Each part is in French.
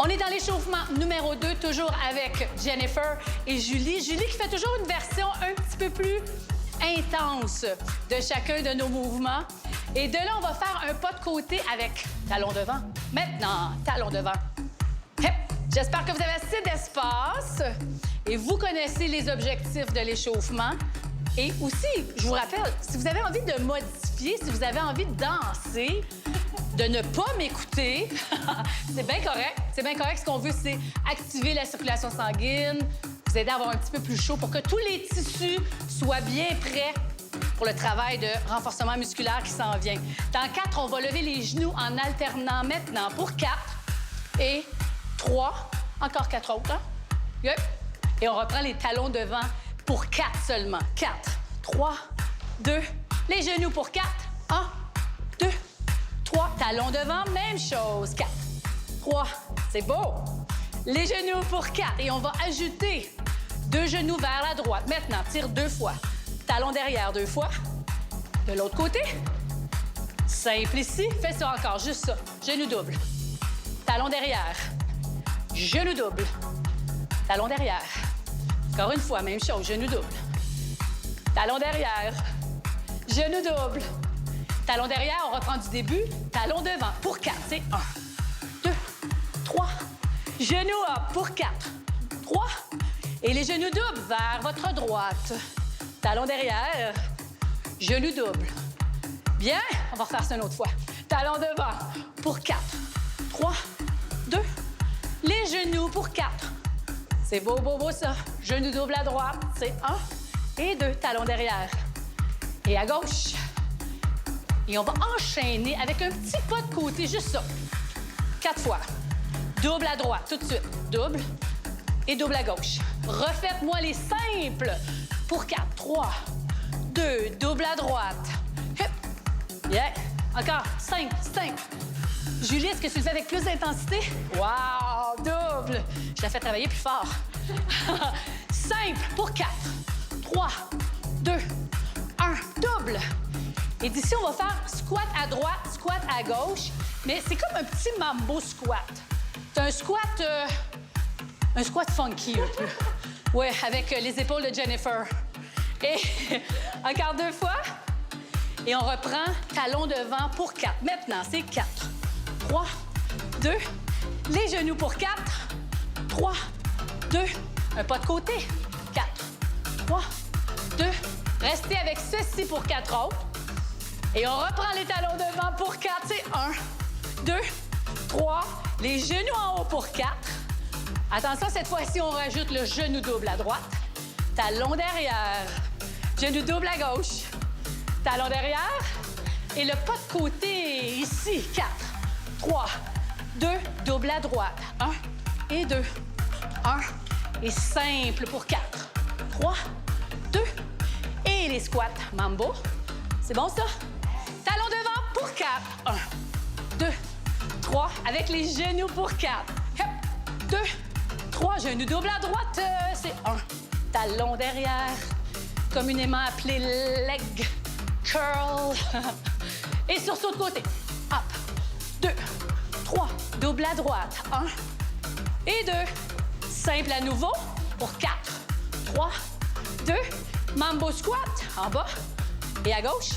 On est dans l'échauffement numéro 2, toujours avec Jennifer et Julie. Julie qui fait toujours une version un petit peu plus intense de chacun de nos mouvements. Et de là, on va faire un pas de côté avec talon devant. Maintenant, talon devant. Hep. J'espère que vous avez assez d'espace et vous connaissez les objectifs de l'échauffement. Et aussi, je vous rappelle, si vous avez envie de modifier, si vous avez envie de danser, de ne pas m'écouter, c'est bien correct. C'est bien correct. Ce qu'on veut, c'est activer la circulation sanguine, vous aider à avoir un petit peu plus chaud pour que tous les tissus soient bien prêts pour le travail de renforcement musculaire qui s'en vient. Dans 4, on va lever les genoux en alternant maintenant pour 4 et 3. Encore 4 autres, hein? Yep. Et on reprend les talons devant pour 4 seulement. 4, 3, 2. Les genoux pour 4. 1, 2, 3. Talons devant, même chose. 4, 3. C'est beau. Les genoux pour 4. Et on va ajouter 2 genoux vers la droite. Maintenant, tire 2 fois. Talon derrière 2 fois. De l'autre côté. Simple ici. Fais ça encore, juste ça. Genou double. Talon derrière. Genou double. Talon derrière. Encore une fois, même chose. Genou double. Talon derrière. Genou double. Talon derrière, on reprend du début. Talon devant pour 4. C'est 1, 2, 3. Genou up pour 4. 3. Et les genoux doubles vers votre droite. Talon derrière. Genou double. Bien. On va refaire ça une autre fois. Talon devant pour 4. 3, 2. Les genoux pour 4. C'est beau, beau, beau, ça. Genou double à droite. C'est 1 et 2. Talon derrière. Et à gauche. Et on va enchaîner avec un petit pas de côté, juste ça. 4 fois. Double à droite, tout de suite. Double et double à gauche. Refaites-moi les simples. Pour 4. 3, 2. Double à droite. Hop. Yeah. Encore. 5, 5. Julie, est-ce que tu le fais avec plus d'intensité? Wow! Double! Je la fais travailler plus fort. Simple pour 4. 3, 2, 1. Double. Et d'ici, on va faire squat à droite, squat à gauche. Mais c'est comme un petit mambo squat. C'est un squat funky un peu. Oui, avec les épaules de Jennifer. Et encore 2 fois. Et on reprend talon devant pour 4. Maintenant, c'est 4. 3, 2. Les genoux pour 4. 3, 2. Un pas de côté. 4, 3, 2. Restez avec ceci pour 4 autres. Et on reprend les talons devant pour 4. C'est 1, 2, 3. Les genoux en haut pour 4. Attention, cette fois-ci, on rajoute le genou double à droite. Talon derrière. Genou double à gauche. Talon derrière. Et le pas de côté ici. 4, 3, 2. Double à droite. 1 et 2. 1 et simple pour 4. 3, 2. Et les squats. Mambo. C'est bon, ça? Talon devant pour 4. 1, 2, 3. Avec les genoux pour 4. Hop. 2, 3. Genoux double à droite. C'est 1. Talon derrière. Communément appelé leg curl. Et sursaut de côté. Hop. 2, 3. Double à droite. 1 et 2. Simple à nouveau pour 4. 3, 2. Mambo squat en bas et à gauche.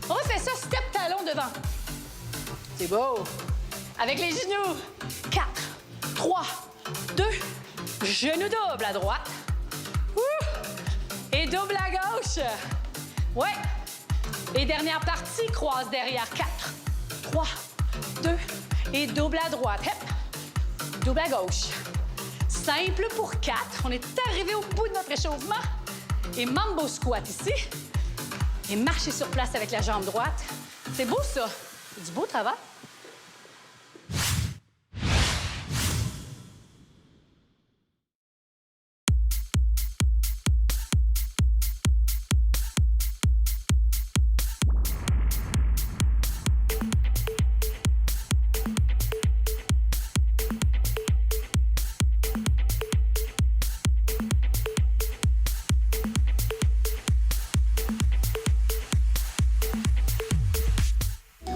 On refait ça, step talon devant. C'est beau. Avec les genoux. 4, 3, 2. Genou double à droite. Et double à gauche. Ouais. Et dernière partie, croise derrière. 4, 3, 2. Et double à droite. Hop. Double à gauche. Simple pour 4. On est arrivé au bout de notre échauffement. Et mambo squat ici. Et marcher sur place avec la jambe droite. C'est beau, ça. C'est du beau travail.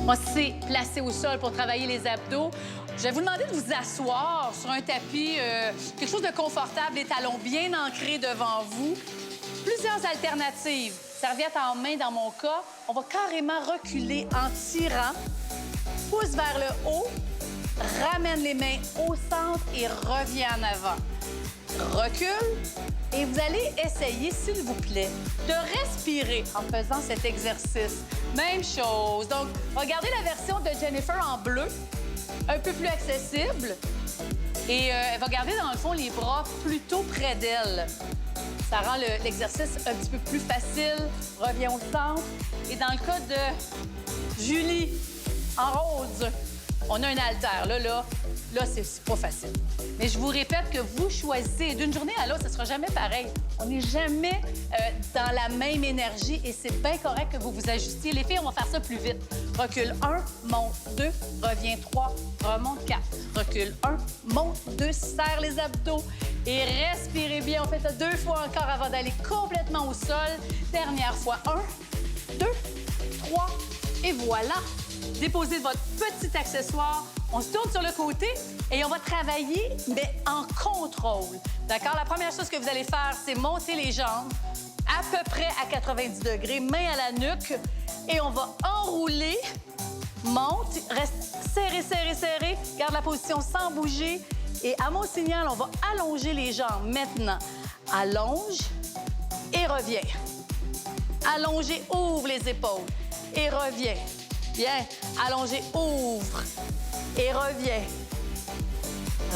On s'est placé au sol pour travailler les abdos. Je vais vous demander de vous asseoir sur un tapis, quelque chose de confortable, les talons bien ancrés devant vous. Plusieurs alternatives. Serviette en main dans mon cas. On va carrément reculer en tirant. Pouce vers le haut. Ramène les mains au centre et reviens en avant. Recule. Et vous allez essayer, s'il vous plaît, de respirer en faisant cet exercice. Même chose. Donc, regardez la version de Jennifer en bleu, un peu plus accessible. Et elle va garder, dans le fond, les bras plutôt près d'elle. Ça rend l'exercice un petit peu plus facile. Reviens au centre. Et dans le cas de Julie, en rose, on a un haltère. Là, c'est pas facile. Mais je vous répète que vous choisissez. D'une journée à l'autre, ce sera jamais pareil. On n'est jamais dans la même énergie et c'est bien correct que vous vous ajustiez. Les filles, on va faire ça plus vite. Recule 1, monte 2, reviens 3, remonte 4. Recule 1, monte 2, serre les abdos et respirez bien. On fait ça 2 fois encore avant d'aller complètement au sol. Dernière fois, 1, 2, 3 et voilà. Déposez votre petit accessoire. On se tourne sur le côté et on va travailler, mais en contrôle. D'accord? La première chose que vous allez faire, c'est monter les jambes à peu près à 90 degrés, main à la nuque. Et on va enrouler, monte, reste serré, serré, serré. Garde la position sans bouger. Et à mon signal, on va allonger les jambes. Maintenant, allonge et reviens. Allongez, ouvre les épaules et reviens. Bien. Allongez, ouvre et reviens.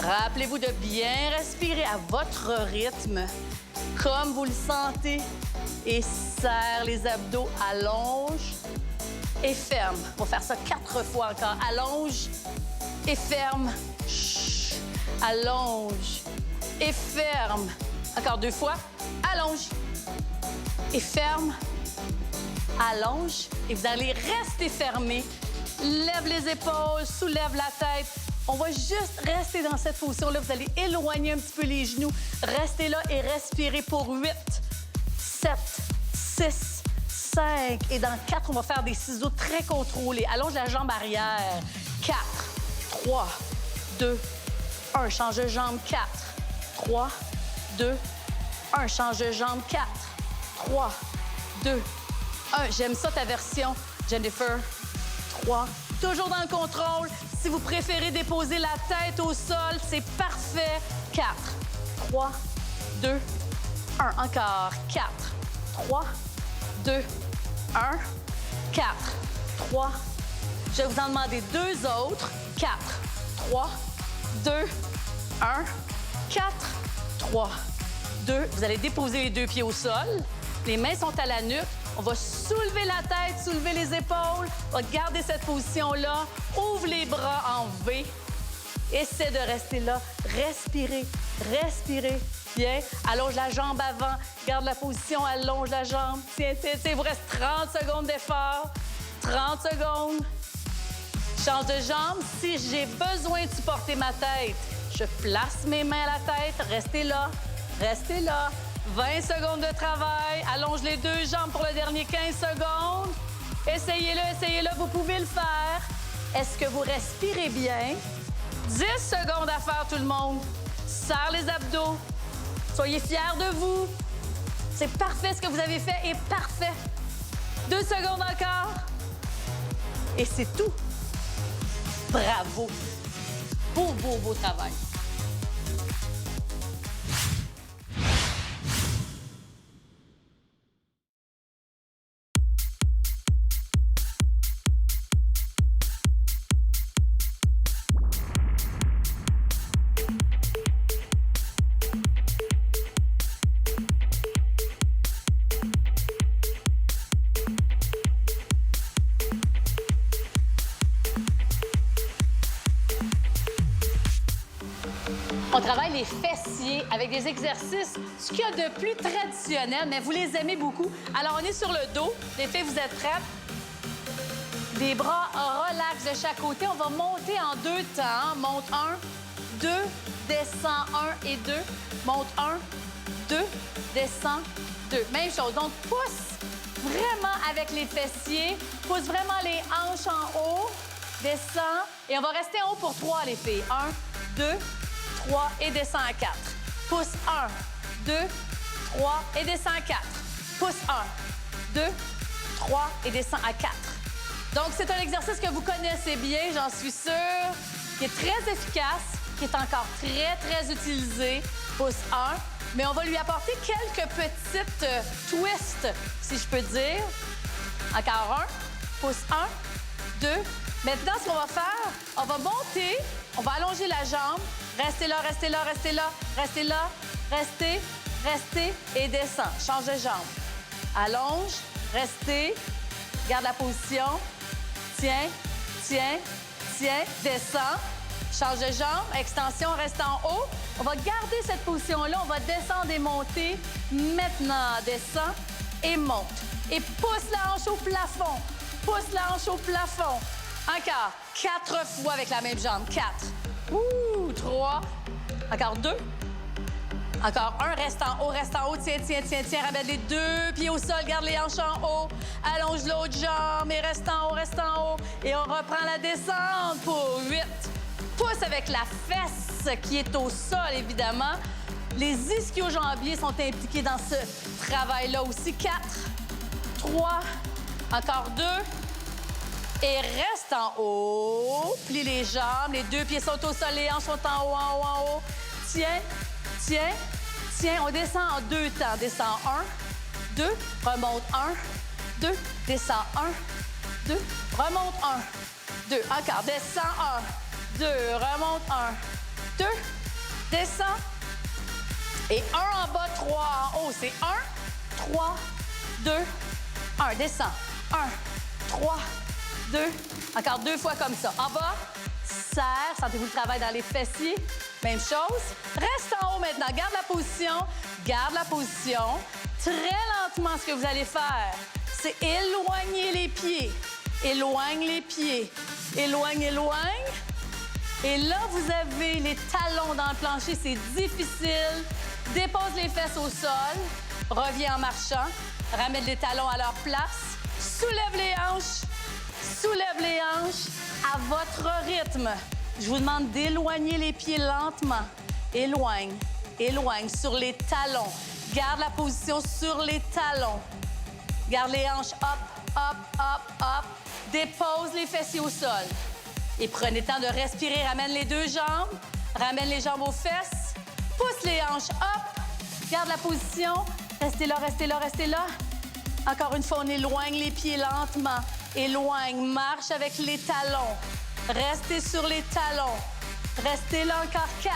Rappelez-vous de bien respirer à votre rythme, comme vous le sentez. Et serre les abdos, allonge et ferme. On va faire ça 4 fois encore. Allonge et ferme. Chut. Allonge et ferme. Encore 2 fois. Allonge et ferme. Allonge et vous allez rester fermé. Lève les épaules, soulève la tête. On va juste rester dans cette position-là. Vous allez éloigner un petit peu les genoux. Restez là et respirez pour 8, 7, 6, 5. Et dans 4, on va faire des ciseaux très contrôlés. Allonge la jambe arrière. 4, 3, 2, 1. Change de jambe. 4, 3, 2, 1. Change de jambe. 4, 3, 2, 1. J'aime ça, ta version, Jennifer. 3. Toujours dans le contrôle. Si vous préférez déposer la tête au sol, c'est parfait. 4, 3, 2, 1. Encore. 4, 3, 2, 1, 4, 3. Je vais vous en demander 2 autres. 4, 3, 2, 1, 4, 3, 2. Vous allez déposer les 2 pieds au sol. Les mains sont à la nuque. On va soulever la tête, soulever les épaules. On va garder cette position-là. Ouvre les bras en V. Essaie de rester là. Respirez, respirez. Bien. Allonge la jambe avant. Garde la position, allonge la jambe. Tiens, tiens, tiens. Il vous reste 30 secondes d'effort. 30 secondes. Change de jambe. Si j'ai besoin de supporter ma tête, je place mes mains à la tête. Restez là. Restez là. 20 secondes de travail. Allonge les 2 jambes pour le dernier 15 secondes. Essayez-le, essayez-le. Vous pouvez le faire. Est-ce que vous respirez bien? 10 secondes à faire, tout le monde. Serre les abdos. Soyez fiers de vous. C'est parfait ce que vous avez fait et parfait. 2 secondes encore. Et c'est tout. Bravo. Beau, beau, beau travail. On travaille les fessiers avec des exercices, ce qu'il y a de plus traditionnel, mais vous les aimez beaucoup. Alors, on est sur le dos. Les filles, vous êtes prêtes? Des bras relax de chaque côté. On va monter en 2 temps. Monte 1, 2, descend 1 et 2. Monte 1, 2, descend 2. Même chose. Donc, pouce vraiment avec les fessiers. Pousse vraiment les hanches en haut. Descends. Et on va rester en haut pour 3, les filles. 1, 2, 3 et descends à 4. Pousse 1, 2, 3 et descends à 4. Pousse 1, 2, 3 et descends à 4. Donc, c'est un exercice que vous connaissez bien, j'en suis sûre, qui est très efficace, qui est encore très, très utilisé. Pousse 1. Mais on va lui apporter quelques petites twists, si je peux dire. Encore 1. Pousse 1, 2. Maintenant, ce qu'on va faire, on va monter, on va allonger la jambe. Restez là, restez là, restez là, restez là, restez, restez et descends. Change de jambe. Allonge, restez, garde la position. Tiens, tiens, tiens, descends. Change de jambe, extension, reste en haut. On va garder cette position-là, on va descendre et monter. Maintenant, descends et monte. Et pousse la hanche au plafond. Pousse la hanche au plafond. Encore. 4 fois avec la même jambe. 4. 3. Encore 2. Encore 1. Reste en haut, reste en haut. Tiens, tiens, tiens, tiens. Ramène les 2 pieds au sol. Garde les hanches en haut. Allonge l'autre jambe et reste en haut, reste en haut. Et on reprend la descente pour 8. Pousse avec la fesse qui est au sol, évidemment. Les ischio-jambiers sont impliqués dans ce travail-là aussi. 4, 3, encore 2. Et reste en haut. Plie les jambes. Les 2 pieds sont au sol. Les hanches sont en haut, en haut, en haut. Tiens, tiens, tiens. On descend en 2 temps. Descend 1, 2. Remonte 1, 2. Descend 1, 2. Remonte 1, 2. Encore. Descend 1, 2. Remonte 1, 2. Descend. Et 1 en bas, 3 en haut. C'est 1, 3, 2, 1. Descend. 1, 3, 2. Encore 2 fois comme ça. En bas, serre. Sentez-vous le travail dans les fessiers. Même chose. Reste en haut maintenant. Garde la position. Garde la position. Très lentement, ce que vous allez faire, c'est éloigner les pieds. Éloigne les pieds. Éloigne, éloigne. Et là, vous avez les talons dans le plancher. C'est difficile. Dépose les fesses au sol. Reviens en marchant. Ramène les talons à leur place. Soulève les hanches. Soulève les hanches à votre rythme. Je vous demande d'éloigner les pieds lentement. Éloigne, éloigne sur les talons. Garde la position sur les talons. Garde les hanches up, up, up, up. Dépose les fessiers au sol. Et prenez le temps de respirer. Ramène les 2 jambes. Ramène les jambes aux fesses. Pousse les hanches up. Garde la position. Restez là, restez là, restez là. Encore une fois, on éloigne les pieds lentement. Éloigne, marche avec les talons. Restez sur les talons. Restez là encore 4,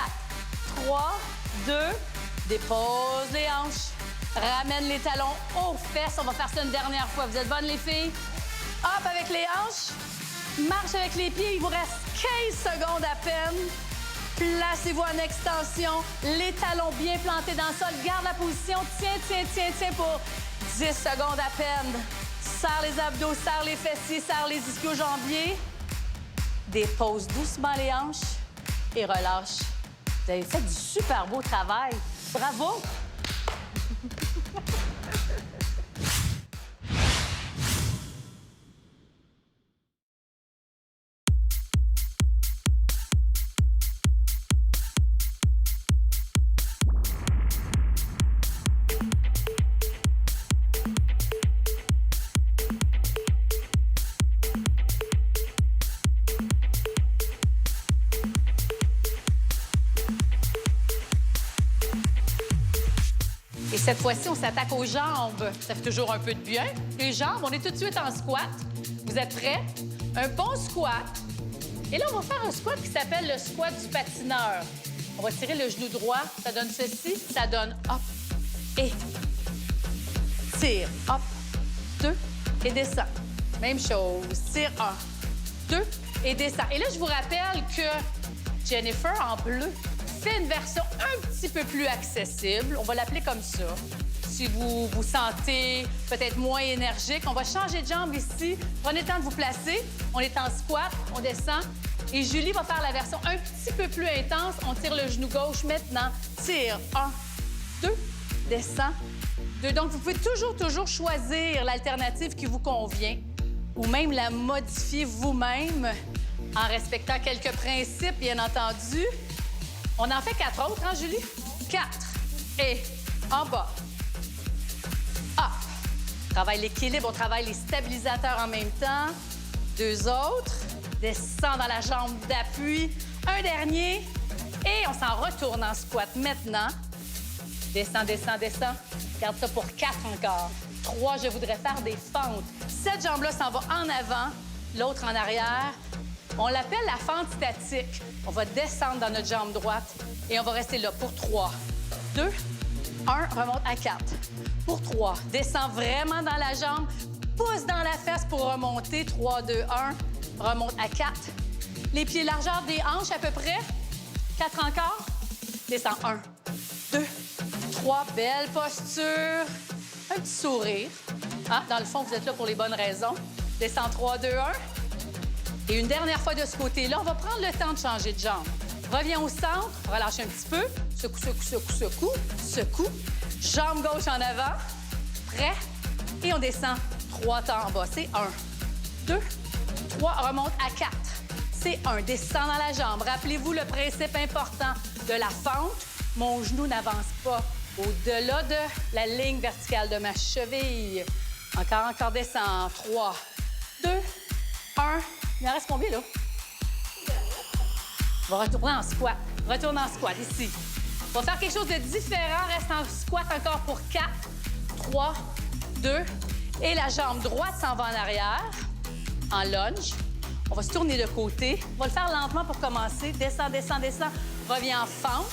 3, 2. Dépose les hanches. Ramène les talons aux fesses. On va faire ça une dernière fois. Vous êtes bonnes, les filles? Hop, avec les hanches. Marche avec les pieds. Il vous reste 15 secondes à peine. Placez-vous en extension. Les talons bien plantés dans le sol. Garde la position. Tiens, tiens, tiens, tiens pour 10 secondes à peine. Serre les abdos, serre les fessiers, serre les ischio-jambiers. Dépose doucement les hanches et relâche. Vous avez fait du super beau travail. Bravo! Et cette fois-ci, on s'attaque aux jambes. Ça fait toujours un peu de bien. Les jambes, on est tout de suite en squat. Vous êtes prêts? Un bon squat. Et là, on va faire un squat qui s'appelle le squat du patineur. On va tirer le genou droit. Ça donne ceci. Ça donne hop et tire. Hop, 2 et descend. Même chose. Tire 1, 2 et descend. Et là, je vous rappelle que Jennifer, en bleu, fait une version un petit peu plus accessible. On va l'appeler comme ça. Si vous vous sentez peut-être moins énergique, on va changer de jambe ici. Prenez le temps de vous placer. On est en squat, on descend. Et Julie va faire la version un petit peu plus intense. On tire le genou gauche maintenant. Tire. 1, 2, descend. 2. Donc, vous pouvez toujours choisir l'alternative qui vous convient ou même la modifier vous-même en respectant quelques principes, bien entendu. On en fait 4 autres, hein, Julie? 4. Et en bas. Up. On travaille l'équilibre, on travaille les stabilisateurs en même temps. 2 autres. Descend dans la jambe d'appui. Un dernier. Et on s'en retourne en squat maintenant. Descend, descend, descend. Garde ça pour 4 encore. 3, je voudrais faire des fentes. Cette jambe-là s'en va en avant, l'autre en arrière. On l'appelle la fente statique. On va descendre dans notre jambe droite et on va rester là pour 3, 2, 1, remonte à 4. Pour 3, descend vraiment dans la jambe, pousse dans la fesse pour remonter. 3, 2, 1, remonte à 4. Les pieds largeur des hanches à peu près. 4 encore. Descend 1, 2, 3, belle posture. Un petit sourire. Ah, dans le fond, vous êtes là pour les bonnes raisons. Descend 3, 2, 1. Et une dernière fois de ce côté-là, on va prendre le temps de changer de jambe. Reviens au centre, relâche un petit peu. Secoue, secoue, secoue, secoue, secoue. Jambe gauche en avant. Prêt? Et on descend 3 temps en bas. C'est 1, 2, 3. Remonte à 4. C'est 1. Descend dans la jambe. Rappelez-vous le principe important de la fente. Mon genou n'avance pas au-delà de la ligne verticale de ma cheville. Encore, descend. 3, 2, 1. Il en reste combien, là? On va retourner en squat. Retourne en squat, ici. On va faire quelque chose de différent. Reste en squat encore pour 4, 3, 2. Et la jambe droite s'en va en arrière, en lunge. On va se tourner de côté. On va le faire lentement pour commencer. Descend, descend, descend. Reviens en fente.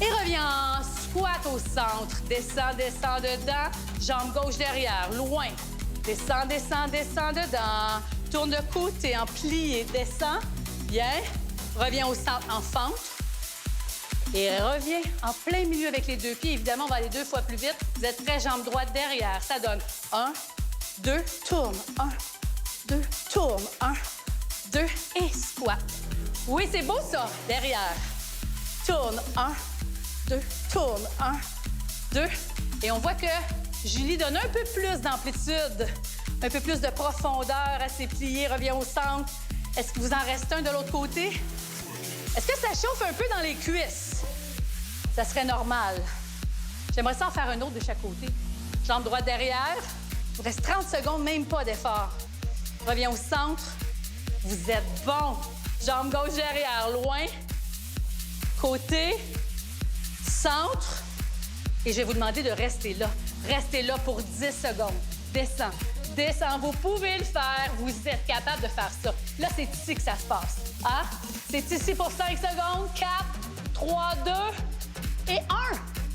Et reviens en squat au centre. Descend, descend dedans. Jambe gauche derrière, loin. Descend, descend, descend dedans. Tourne de côté en plié. Descend. Bien. Reviens au centre en fente. Et reviens en plein milieu avec les 2 pieds. Évidemment, on va aller 2 fois plus vite. Vous êtes prêts, jambe droite derrière. Ça donne 1, 2, tourne. 1, 2, tourne. 1, 2 et squat. Oui, c'est beau ça. Derrière. Tourne. 1, 2, tourne. 1, 2. Et on voit que Julie donne un peu plus d'amplitude, un peu plus de profondeur à ses pliés. Reviens au centre. Est-ce que vous en reste un de l'autre côté? Est-ce que ça chauffe un peu dans les cuisses? Ça serait normal. J'aimerais ça en faire un autre de chaque côté. Jambe droite derrière. Il vous reste 30 secondes, même pas d'effort. Reviens au centre. Vous êtes bon. Jambe gauche derrière, loin. Côté. Centre. Et je vais vous demander de rester là. Restez là pour 10 secondes. Descends. Descends. Vous pouvez le faire. Vous êtes capable de faire ça. Là, c'est ici que ça se passe. Hein? C'est ici pour 5 secondes. 4, 3, 2 et 1.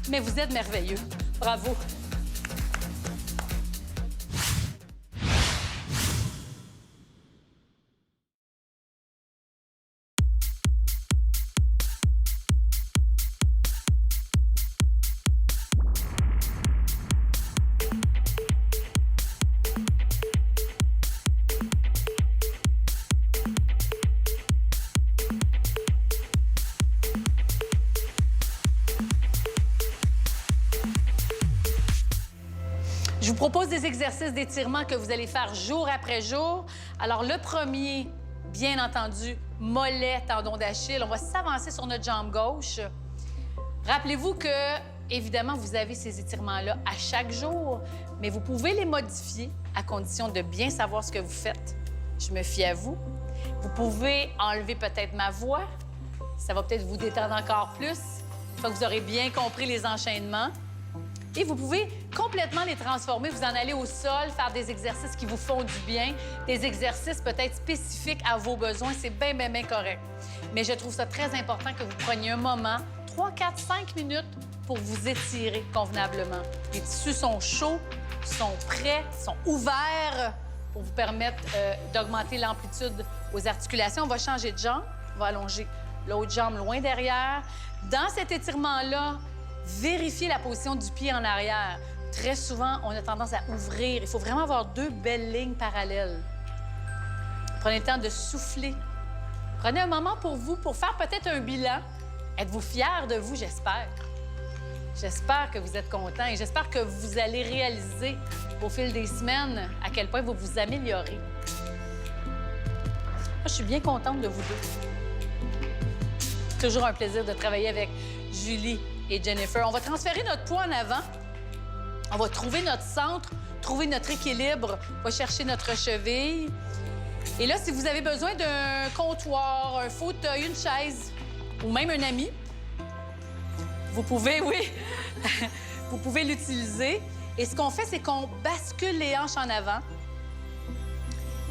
Mais vous êtes merveilleux. Bravo. Je vous propose des exercices d'étirement que vous allez faire jour après jour. Alors, le premier, bien entendu, mollet, tendon d'Achille. On va s'avancer sur notre jambe gauche. Rappelez-vous que, évidemment, vous avez ces étirements-là à chaque jour, mais vous pouvez les modifier à condition de bien savoir ce que vous faites. Je me fie à vous. Vous pouvez enlever peut-être ma voix. Ça va peut-être vous détendre encore plus. Une fois que vous aurez bien compris les enchaînements. Et vous pouvez complètement les transformer. Vous en allez au sol, faire des exercices qui vous font du bien, des exercices peut-être spécifiques à vos besoins. C'est bien, bien, bien correct. Mais je trouve ça très important que vous preniez un moment, 3, 4, 5 minutes, pour vous étirer convenablement. Les tissus sont chauds, sont prêts, sont ouverts pour vous permettre d'augmenter l'amplitude aux articulations. On va changer de jambe. On va allonger l'autre jambe loin derrière. Dans cet étirement-là, vérifiez la position du pied en arrière. Très souvent, on a tendance à ouvrir. Il faut vraiment avoir 2 belles lignes parallèles. Prenez le temps de souffler. Prenez un moment pour vous, pour faire peut-être un bilan. Êtes-vous fiers de vous, j'espère? J'espère que vous êtes contents et j'espère que vous allez réaliser au fil des semaines à quel point vous vous améliorez. Moi, je suis bien contente de vous deux. Toujours un plaisir de travailler avec Julie et Jennifer. On va transférer notre poids en avant. On va trouver notre centre, trouver notre équilibre. On va chercher notre cheville. Et là, si vous avez besoin d'un comptoir, un fauteuil, une chaise ou même un ami, vous pouvez, oui, vous pouvez l'utiliser. Et ce qu'on fait, c'est qu'on bascule les hanches en avant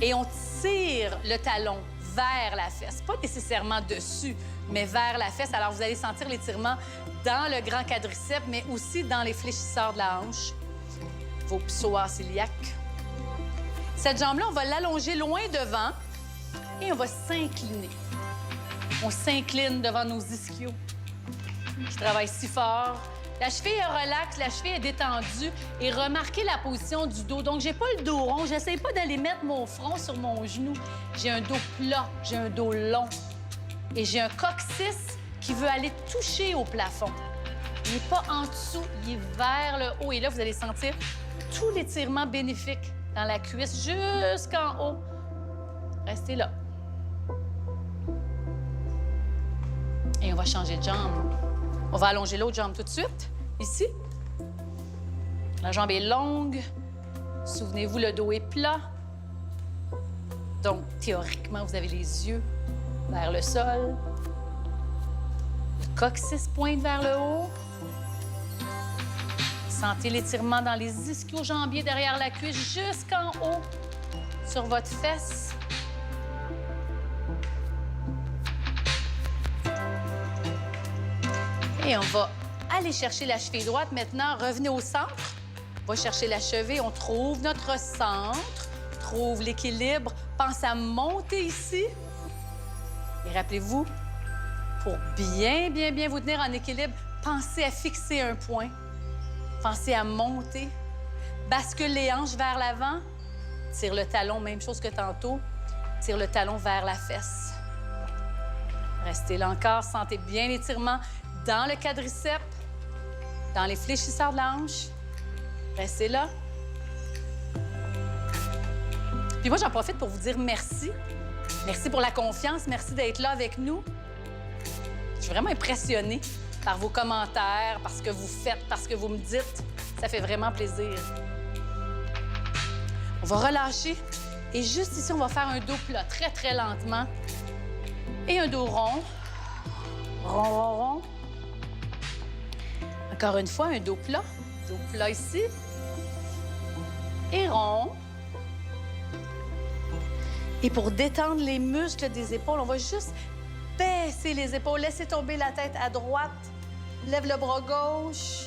et on tire le talon vers la fesse. Pas nécessairement dessus, mais vers la fesse. Alors, vous allez sentir l'étirement dans le grand quadriceps, mais aussi dans les fléchisseurs de la hanche, vos psoas ciliaques. Cette jambe-là, on va l'allonger loin devant et on va s'incliner. On s'incline devant nos ischios qui travaillent si fort. La cheville est relaxe, la cheville est détendue et remarquez la position du dos. Donc, j'ai pas le dos rond. J'essaie pas d'aller mettre mon front sur mon genou. J'ai un dos plat, j'ai un dos long et j'ai un coccyx qui veut aller toucher au plafond. Il n'est pas en dessous, il est vers le haut. Et là, vous allez sentir tout l'étirement bénéfique dans la cuisse jusqu'en haut. Restez là. Et on va changer de jambe. On va allonger l'autre jambe tout de suite, ici. La jambe est longue. Souvenez-vous, le dos est plat. Donc, théoriquement, vous avez les yeux vers le sol. Le coccyx pointe vers le haut. Sentez l'étirement dans les ischio-jambiers derrière la cuisse jusqu'en haut sur votre fesse. Et on va aller chercher la cheville droite. Maintenant, revenez au centre. On va chercher la cheville. On trouve notre centre, trouve l'équilibre. Pensez à monter ici. Et rappelez-vous, pour bien vous tenir en équilibre, pensez à fixer un point. Pensez à monter. Bascule les hanches vers l'avant. Tire le talon, même chose que tantôt. Tire le talon vers la fesse. Restez là encore. Sentez bien l'étirement dans le quadriceps, dans les fléchisseurs de la hanche. Restez là. Puis moi, j'en profite pour vous dire merci. Merci pour la confiance. Merci d'être là avec nous. Je suis vraiment impressionnée par vos commentaires, par ce que vous faites, par ce que vous me dites. Ça fait vraiment plaisir. On va relâcher. Et juste ici, on va faire un dos plat, très lentement. Et un dos rond. Rond. Encore une fois, un dos plat. Dos plat ici. Et rond. Et pour détendre les muscles des épaules, on va juste baisser les épaules. Laissez tomber la tête à droite. Lève le bras gauche.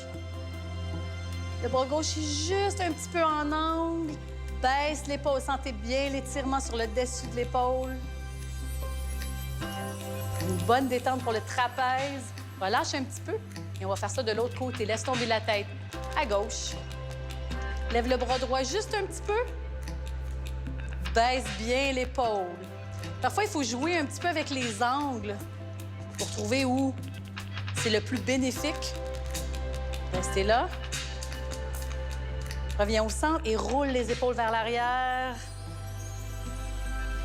Le bras gauche est juste un petit peu en angle. Baisse l'épaule. Sentez bien l'étirement sur le dessus de l'épaule. Une bonne détente pour le trapèze. Relâche un petit peu et on va faire ça de l'autre côté. Laisse tomber la tête à gauche. Lève le bras droit juste un petit peu. Baisse bien l'épaule. Parfois, il faut jouer un petit peu avec les angles pour trouver où c'est le plus bénéfique. Restez là. Reviens au centre et roule les épaules vers l'arrière.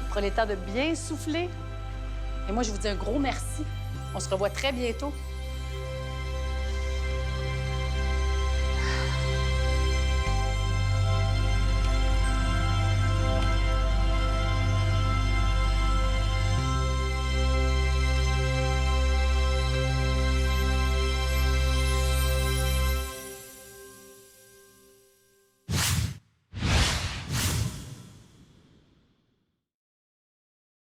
Prenez le temps de bien souffler. Et moi, je vous dis un gros merci. On se revoit très bientôt